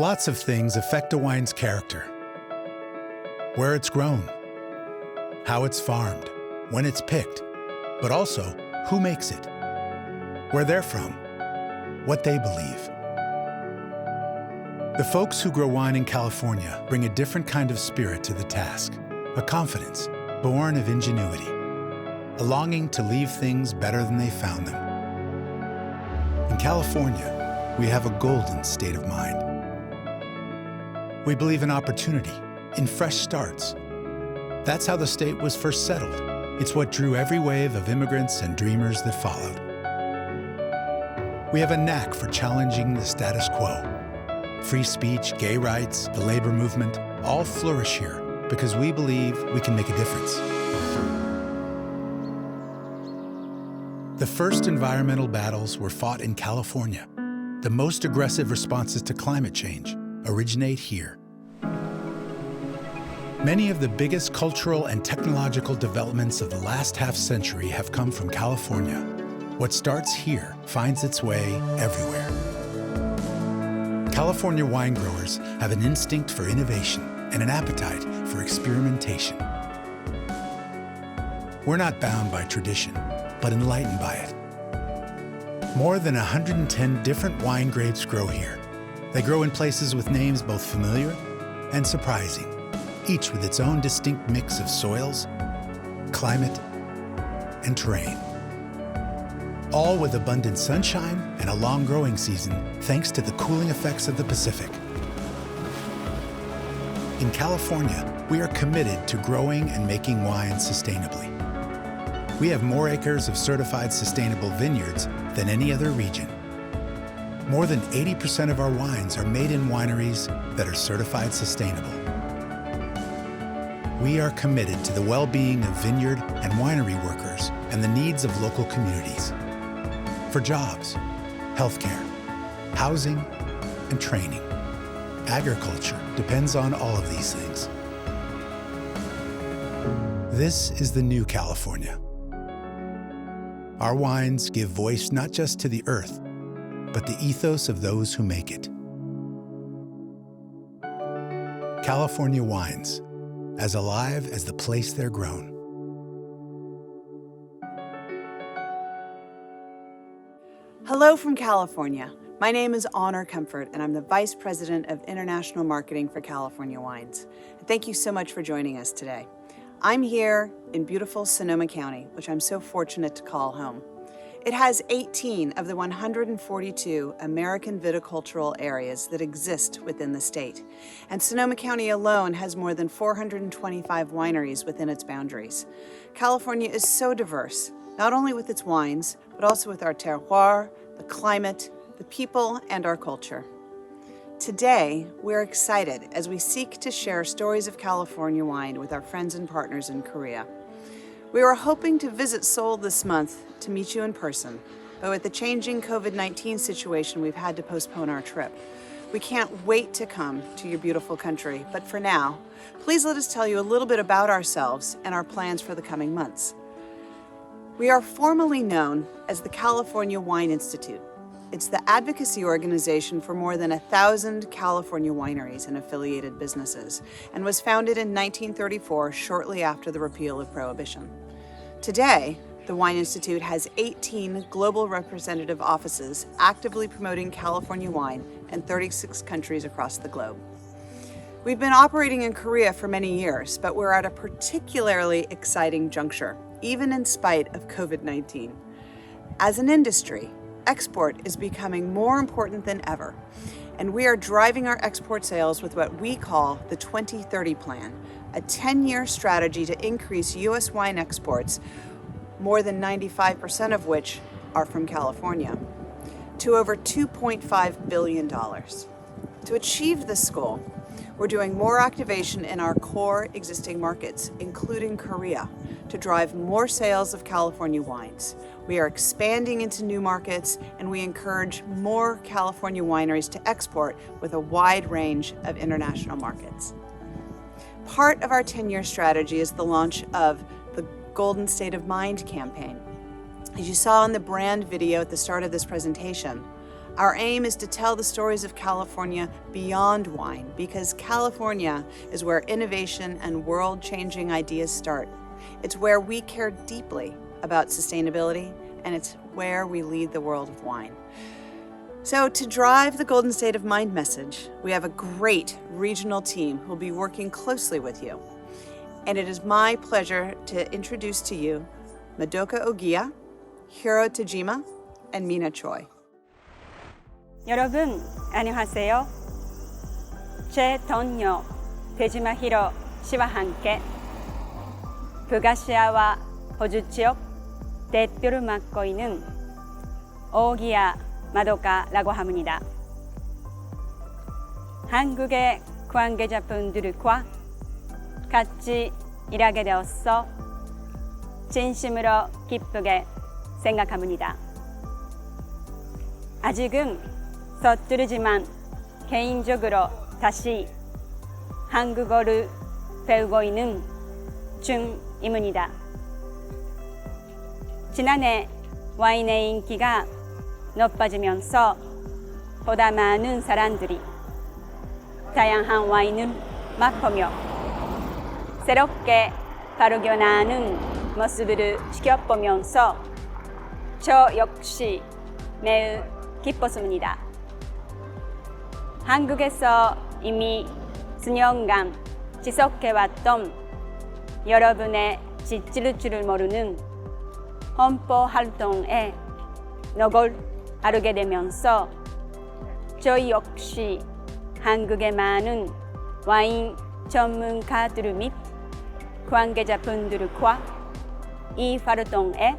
Lots of things affect a wine's character. Where it's grown, how it's farmed, when it's picked, but also who makes it, where they're from, what they believe. The folks who grow wine in California bring a different kind of spirit to the task, a confidence born of ingenuity, a longing to leave things better than they found them. In California, we have a golden state of mind. We believe in opportunity, in fresh starts. That's how the state was first settled. It's what drew every wave of immigrants and dreamers that followed. We have a knack for challenging the status quo. Free speech, gay rights, the labor movement, all flourish here because we believe we can make a difference. The first environmental battles were fought in California. The most aggressive responses to climate change originate here. Many of the biggest cultural and technological developments of the last half-century have come from California. What starts here finds its way everywhere. California wine growers have an instinct for innovation and an appetite for experimentation. We're not bound by tradition, but enlightened by it. More than 110 different wine grapes grow here. They grow in places with names both familiar and surprising, each with its own distinct mix of soils, climate, and terrain. All with abundant sunshine and a long growing season thanks to the cooling effects of the Pacific. In California, we are committed to growing and making wine sustainably. We have more acres of certified sustainable vineyards than any other region. More than 80% of our wines are made in wineries that are certified sustainable. We are committed to the well-being of vineyard and winery workers and the needs of local communities. For jobs, healthcare, housing, and training. Agriculture depends on all of these things. This is the new California. Our wines give voice not just to the earth, but the ethos of those who make it. California wines, as alive as the place they're grown. Hello from California. My name is Honore Comfort, and I'm the Vice President of International Marketing for California Wines. Thank you so much for joining us today. I'm here in beautiful Sonoma County, which I'm so fortunate to call home. It has 18 of the 142 American viticultural areas that exist within the state. And Sonoma County alone has more than 425 wineries within its boundaries. California is so diverse, not only with its wines, but also with our terroir, the climate, the people, and our culture. Today, we're excited as we seek to share stories of California wine with our friends and partners in Korea. We were hoping to visit Seoul this month to meet you in person, but with the changing COVID-19 situation, we've had to postpone our trip. We can't wait to come to your beautiful country, but for now, please let us tell you a little bit about ourselves and our plans for the coming months. We are formally known as the California Wine Institute. It's the advocacy organization for more than 1,000 California wineries and affiliated businesses, and was founded in 1934, shortly after the repeal of Prohibition. Today, the Wine Institute has 18 global representative offices actively promoting California wine in 36 countries across the globe. We've been operating in Korea for many years, but we're at a particularly exciting juncture, even in spite of COVID-19. As an industry, export is becoming more important than ever, and we are driving our export sales with what we call the 2030 Plan, a 10-year strategy to increase U.S. wine exports, more than 95% of which are from California, to over $2.5 billion. To achieve this goal, we're doing more activation in our core existing markets, including Korea, to drive more sales of California wines. We are expanding into new markets, and we encourage more California wineries to export with a wide range of international markets. Part of our 10-year strategy is the launch of the Golden State of Mind campaign. As you saw in the brand video at the start of this presentation, Our aim is to tell the stories of California beyond wine because California is where innovation and world-changing ideas start. It's where we care deeply about sustainability, and it's where we lead the world of wine. So to drive the Golden State of Mind message, we have a great regional team who'll be working closely with you. And it is my pleasure to introduce to you Madoka Ogiya, Hiro Tajima, and Mina Choi. 여러분 안녕하세요. 제 동료 대지마 히로 씨와 함께 북아시아와 호주 지역 대표를 맡고 있는 오기야 마도카라고 합니다. 한국의 관계자분들과 같이 일하게 되어서 진심으로 기쁘게 생각합니다. 아직은 서투르지만 개인적으로 다시 한국어를 배우고 있는 중입니다. 지난해 와인의 인기가 높아지면서 보다 많은 사람들이 다양한 와인을 맛보며 새롭게 발견하는 모습을 지켜보면서 저 역시 매우 기뻤습니다. 한국에서 이미 수년간 지속해왔던 여러분의 지칠 줄을 모르는 홍보 활동에 녹을 아르게 되면서 저희 역시 한국의 많은 와인 전문가들 및 관계자분들과 이 활동에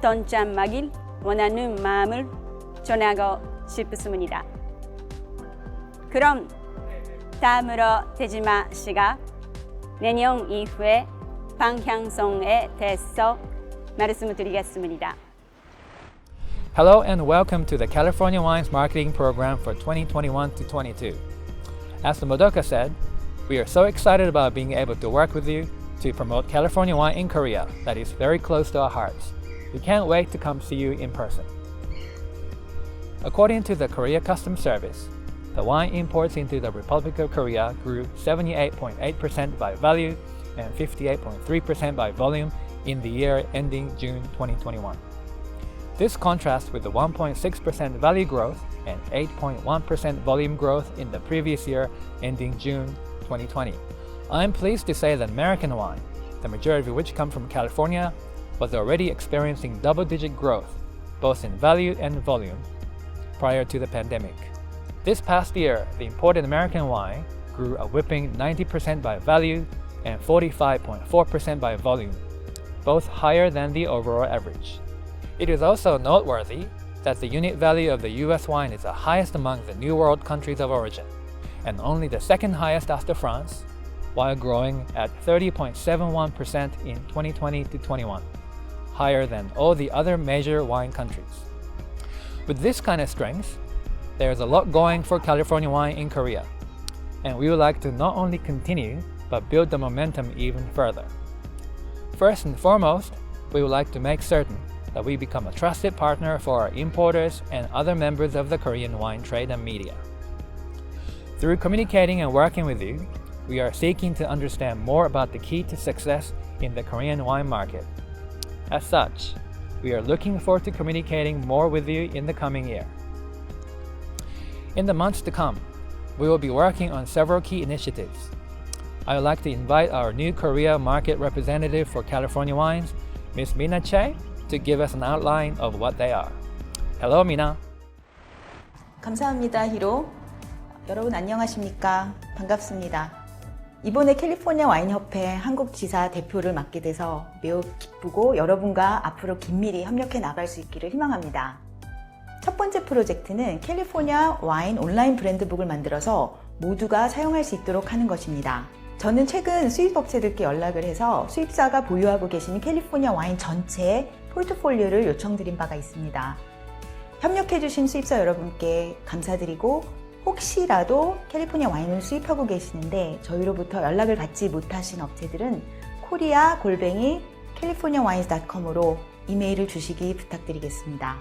동참하길 원하는 마음을 전하고 싶습니다. 그럼 다음으로 대지마 씨가 내년 이후의 방향성에 대해서 말씀드리겠습니다. Hello and welcome to the California Wines Marketing Program for 2021 to 22. As the Madoka said, we are so excited about being able to work with you to promote California wine in Korea that is very close to our hearts. We can't wait to come see you in person. According to the Korea Customs Service, the wine imports into the Republic of Korea grew 78.8% by value and 58.3% by volume in the year ending June 2021. This contrasts with the 1.6% value growth and 8.1% volume growth in the previous year ending June 2020. I'm pleased to say that American wine, the majority of which come from California, was already experiencing double-digit growth, both in value and volume, prior to the pandemic. This past year, the imported American wine grew a whipping 90% by value and 45.4% by volume, both higher than the overall average. It is also noteworthy that the unit value of the US wine is the highest among the New World countries of origin, and only the second highest after France, while growing at 30.71% in 2020 to 21, higher than all the other major wine countries. With this kind of strength, there is a lot going for California wine in Korea, and we would like to not only continue, but build the momentum even further. First and foremost, we would like to make certain that we become a trusted partner for our importers and other members of the Korean wine trade and media. Through communicating and working with you, we are seeking to understand more about the key to success in the Korean wine market. As such, we are looking forward to communicating more with you in the coming year. In the months to come, we will be working on several key initiatives. I would like to invite our new Korea market representative for California wines, Ms. Mina Choi, to give us an outline of what they are. Hello, Mina. 감사합니다, 히로. 여러분 안녕하십니까? 반갑습니다. 이번에 캘리포니아 와인협회 한국지사 대표를 맡게 돼서 매우 기쁘고 여러분과 앞으로 긴밀히 협력해 나갈 수 있기를 희망합니다. 첫 번째 프로젝트는 캘리포니아 와인 온라인 브랜드북을 만들어서 모두가 사용할 수 있도록 하는 것입니다. 저는 최근 수입업체들께 연락을 해서 수입사가 보유하고 계시는 캘리포니아 와인 전체의 포트폴리오를 요청드린 바가 있습니다. 협력해주신 수입사 여러분께 감사드리고 혹시라도 캘리포니아 와인을 수입하고 계시는데 저희로부터 연락을 받지 못하신 업체들은 korea@californiawines.com으로 이메일을 주시기 부탁드리겠습니다.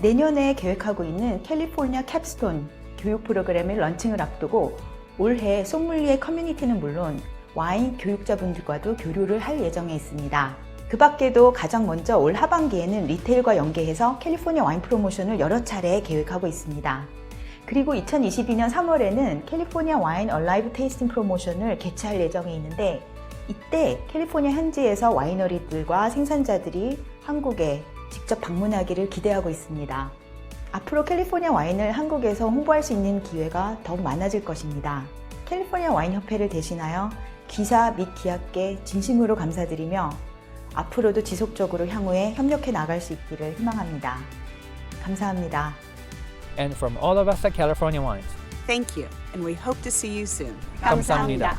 내년에 계획하고 있는 캘리포니아 캡스톤 교육 프로그램의 런칭을 앞두고 올해 소믈리에 커뮤니티는 물론 와인 교육자분들과도 교류를 할 예정에 있습니다. 그 밖에도 가장 먼저 올 하반기에는 리테일과 연계해서 캘리포니아 와인 프로모션을 여러 차례 계획하고 있습니다. 그리고 2022년 3월에는 캘리포니아 와인 얼라이브 테이스팅 프로모션을 개최할 예정에 있는데 이때 캘리포니아 현지에서 와이너리들과 생산자들이 한국에 직접 방문하기를 기대하고 있습니다. 앞으로 캘리포니아 와인을 한국에서 홍보할 수 있는 기회가 더욱 많아질 것입니다. 캘리포니아 와인협회를 대신하여 기사 및 기업께 진심으로 감사드리며 앞으로도 지속적으로 향후에 협력해 나갈 수 있기를 희망합니다. 감사합니다. And from all of us at California Wines, Thank you, and we hope to see you soon. 감사합니다.